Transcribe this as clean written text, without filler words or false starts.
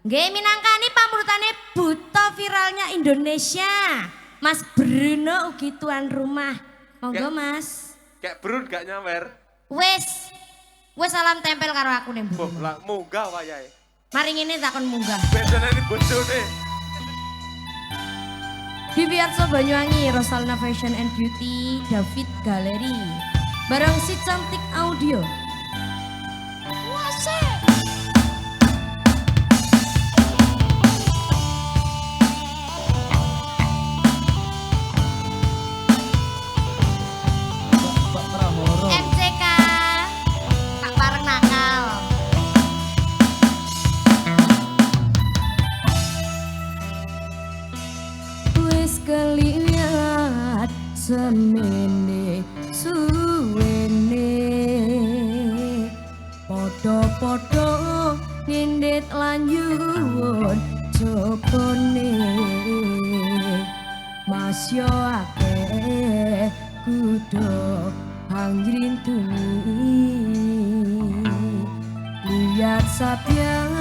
Nggih minangkani pamurutane buta viralnya Indonesia. Mas Bruno ugi tuan rumah. Monggo Mas. Kayak Brun gak nyawer. Wes salam tempel karo aku nih Bu. Lah munggah wayahe. Mari ngene takon munggah. Bedane ini bojone. Bibi Arso Banyuwangi, Rosalna Fashion and Beauty, David Gallery. Barang si cantik audio. MCK Kak Pareng nakal. Wis keliat semene suwene podo-podo nindit lanjut jopone Mas yo akeh kudu angrintuni lihat sapian